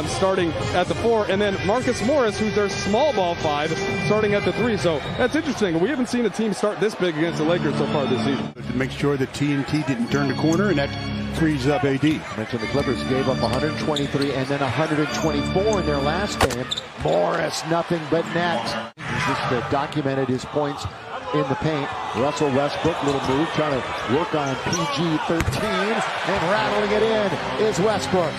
Starting at the 4, and then Marcus Morris, who's their small ball 5, starting at the 3. So that's interesting. We haven't seen a team start this big against the Lakers so far this season. To make sure that TNT didn't turn the corner, and that frees up AD. Mentioned the Clippers gave up 123 and then 124 in their last game. Morris, nothing but net. He's just documented his points in the paint. Russell Westbrook, little move, trying to work on PG-13, and rattling it in is Westbrook.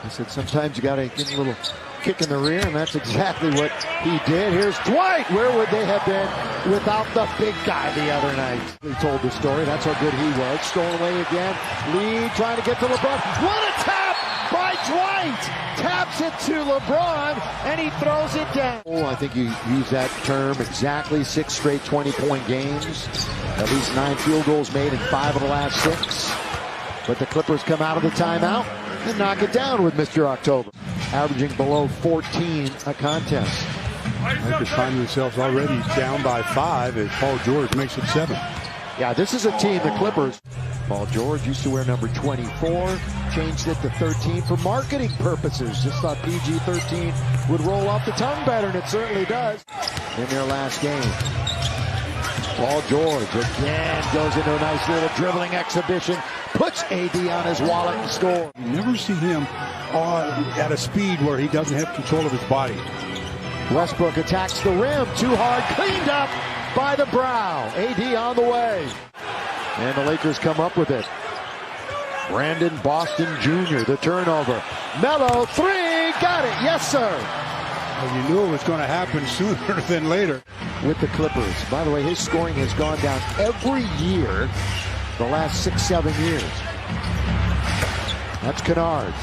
I said sometimes you got to give a little kick in the rear, and that's exactly what he did. Here's Dwight. Where would they have been without the big guy the other night? He told the story. That's how good he was. Stolen away again. Lee trying to get to LeBron. What a tap by Dwight! Taps it to LeBron, and he throws it down. Oh, I think you use that term exactly. 6 straight 20-point games. At least 9 field goals made in 5 of the last 6. But the Clippers come out of the timeout and knock it down with Mr. October. Averaging below 14 a contest. They could find themselves already down by 5 as Paul George makes it 7. Yeah, this is a team, the Clippers. Paul George used to wear number 24, changed it to 13 for marketing purposes. Just thought PG-13 would roll off the tongue better, and it certainly does. In their last game, Paul George again goes into a nice little dribbling exhibition, puts AD on his wallet and scores. You never see him at a speed where he doesn't have control of his body. Westbrook attacks the rim, too hard, cleaned up by the brow. AD on the way. And the Lakers come up with it. Brandon Boston Jr., the turnover. Melo, 3, got it, yes sir. Well, you knew it was going to happen sooner than later. With the Clippers. By the way, his scoring has gone down every year the last 6-7 years. That's Kennard.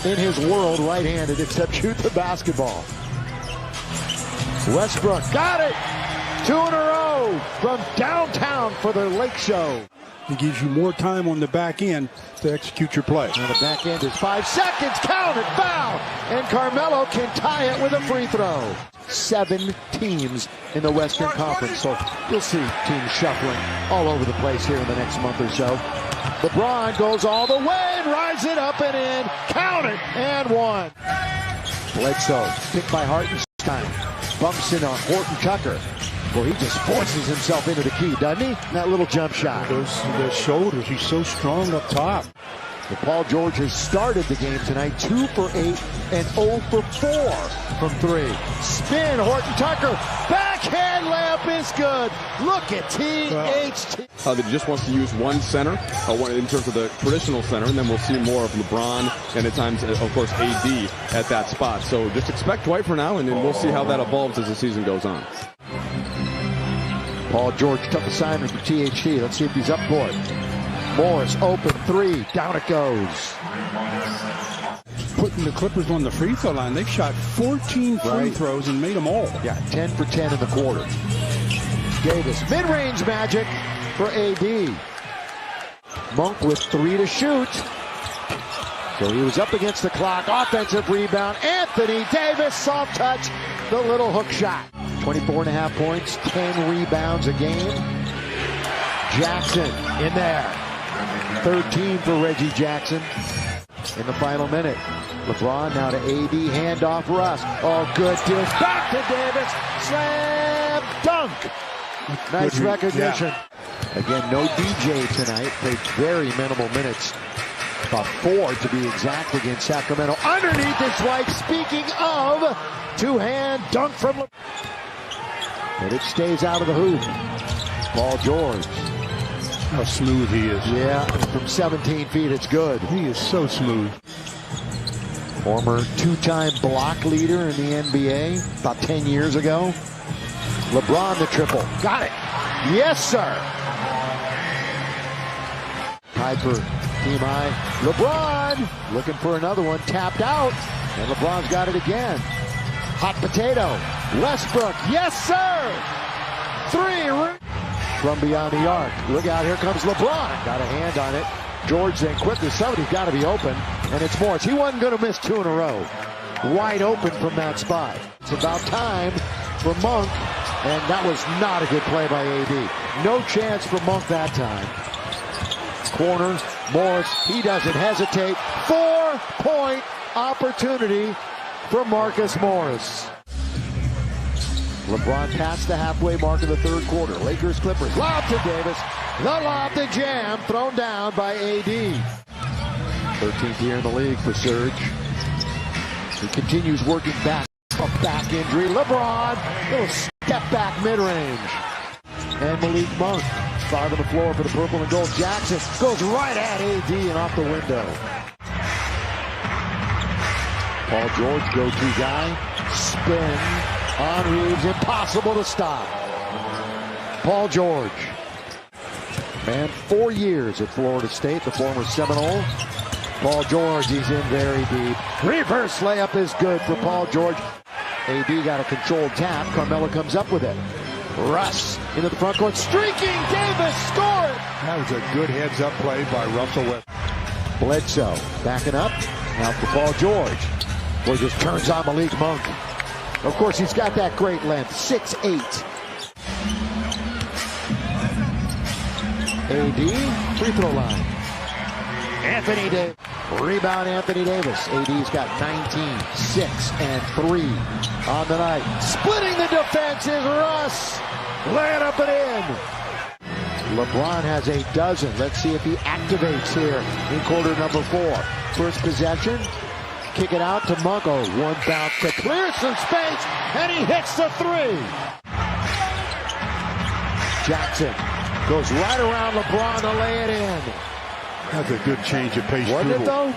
In his world, right-handed, except shoot the basketball. Westbrook got it! 2 in a row from downtown for the Lake Show. It gives you more time on the back end to execute your play. And the back end is 5 seconds. Count it, foul! And Carmelo can tie it with a free throw. 7 teams in the Western Conference, so you'll see teams shuffling all over the place here in the next month or so. LeBron goes all the way and rides it up and in. Count it, and 1. Bledsoe, picked by Hartenstein, bumps in on Horton Tucker. Well, he just forces himself into the key, doesn't he? That little jump shot. Those shoulders, he's so strong up top. But Paul George has started the game tonight, 2 for 8 and 0 for 4 from 3. Spin, Horton Tucker, backhand layup is good. Look at THT. That he just wants to use one center, in terms of the traditional center, and then we'll see more of LeBron and at times, of course, AD at that spot. So just expect Dwight for now, and then we'll see how that evolves as the season goes on. Paul George, tough assignment for THT. Let's see if he's up for it. Morris, open 3, down it goes. Putting the Clippers on the free throw line, they've shot 14 free throws and made them all. Yeah, 10 for 10 in the quarter. Davis, mid-range magic for AD. Monk with 3 to shoot. So he was up against the clock. Offensive rebound. Anthony Davis, soft touch, the little hook shot. 24.5 points, 10 rebounds a game. Jackson in there. 13 for Reggie Jackson in the final minute. LeBron now to AD, handoff Russ. Oh, good dish. Back to Davis. Slam dunk. Nice recognition. Yeah. Again, no DJ tonight. Played very minimal minutes. About 4 to be exact against Sacramento. Underneath is Dwight. Speaking of, 2-hand dunk from LeBron. But it stays out of the hoop. Paul George. How smooth he is. Yeah, from 17 feet, it's good. He is so smooth. Former 2-time block leader in the NBA about 10 years ago. LeBron the triple. Got it. Yes, sir. Piper, team high. LeBron looking for another one. Tapped out. And LeBron's got it again. Hot potato. Westbrook. Yes, sir. 3 from beyond the arc. Look out, here comes LeBron. Got a hand on it. George then quickly, somebody's got to be open, and it's Morris. He wasn't going to miss 2 in a row. Wide open from that spot. It's about time for Monk, and that was not a good play by AD. No chance for Monk that time. Corner, Morris, he doesn't hesitate. 4-point opportunity for Marcus Morris. LeBron past the halfway mark of the third quarter. Lakers, Clippers, lob to Davis. The lob to Jam, thrown down by AD. 13th year in the league for Serge. He continues working back. A back injury. LeBron, little step back mid-range. And Malik Monk, 5 on the floor for the purple and gold. Jackson goes right at AD and off the window. Paul George, go-to guy. Spin on Reeves, impossible to stop. Paul George. Man, 4 years at Florida State, the former Seminole. Paul George, he's in very deep. Reverse layup is good for Paul George. AD got a controlled tap. Carmelo comes up with it. Russ into the front court. Streaking Davis, score it. That was a good heads-up play by Russell West. Bledsoe backing up. Now for Paul George. Boy, just turns on Malik Monk. Of course, he's got that great length. 6'8". AD, free throw line. Anthony Davis. Rebound Anthony Davis. AD's got 19, 6, and 3 on the night. Splitting the defense is Russ. Laying up and in. LeBron has a dozen. Let's see if he activates here in quarter number 4. First possession. Kick it out to Monk. Oh, one bounce to clear some space, and he hits the 3. Jackson goes right around LeBron to lay it in. That's a good change of pace. Wasn't it though?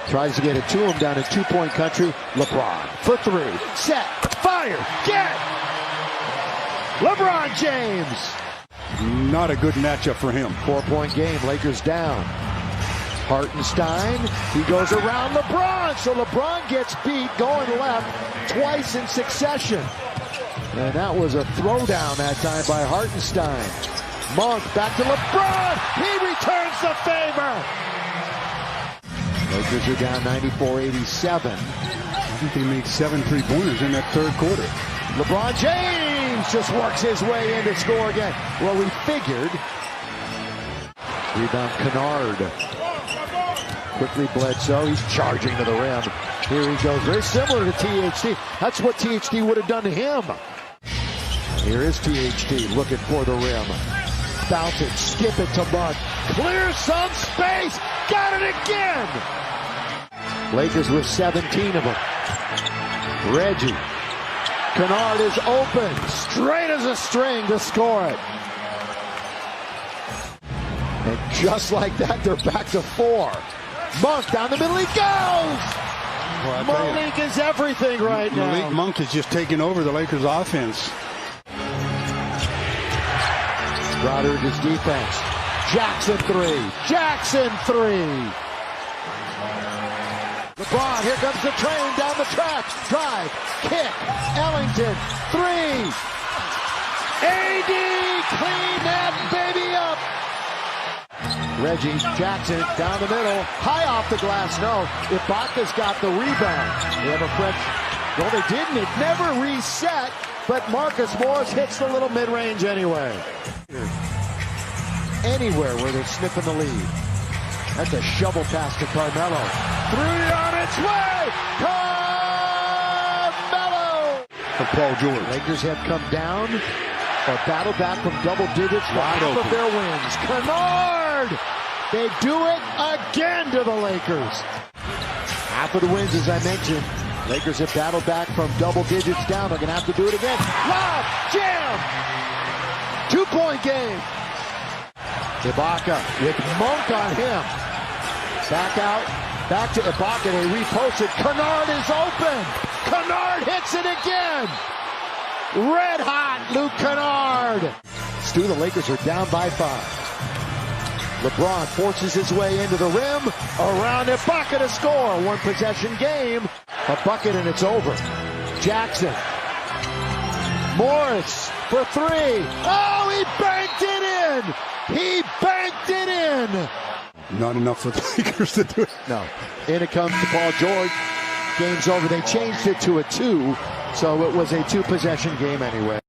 Tries to get it to him down in 2-point country. LeBron for 3. Set. Fire. Get. LeBron James. Not a good matchup for him. 4-point game. Lakers down. Hartenstein. He goes around LeBron. So LeBron gets beat going left twice in succession. And that was a throwdown that time by Hartenstein. Monk back to LeBron. He returns the favor. Lakers are down 94-87. I think they made 7 3-pointers in that third quarter. LeBron James just works his way in to score again. Well, we figured. Rebound Kennard. Quickly Bledsoe. He's charging to the rim. Here he goes. Very similar to THT. That's what THT would have done to him. Here is THT looking for the rim. Bounce it, skip it to Monk. Clear some space. Got it again. Lakers with 17 of them. Reggie. Kennard is open. Straight as a string to score it. And just like that, they're back to 4. Monk down the middle. He goes. Well, Malik is everything right now. Malik Monk is just taking over the Lakers offense. Goddard his defense. Jackson 3. Jackson 3. LeBron, here comes the train down the track. Drive, kick, Ellington, 3. AD, clean that baby up. Reggie, Jackson, down the middle. High off the glass, no. Ibaka's got the rebound. They have a French. Well, they didn't. It never reset. But Marcus Morris hits the little mid-range anyway. Anywhere where they're sniffing the lead. That's a shovel pass to Carmelo. 3 on its way! Carmelo! For Paul George. Lakers have come down or battled back from double digits for half of their wins. Kennard! They do it again to the Lakers. Half of the wins, as I mentioned. Lakers have battled back from double digits down. They're going to have to do it again. Lob! Jam! 2-point game. Ibaka with Monk on him. Back out. Back to Ibaka. They repost it. Kennard is open. Kennard hits it again. Red hot Luke Kennard. Stu, the Lakers are down by 5. LeBron forces his way into the rim. Around Ibaka to score. 1 possession game. A bucket and it's over. Jackson. Morris for 3. Oh, he banked it in. He banked it in. Not enough for the Lakers to do it. No. In it comes to Paul George. Game's over. They changed it to a 2, so it was a 2-possession game anyway.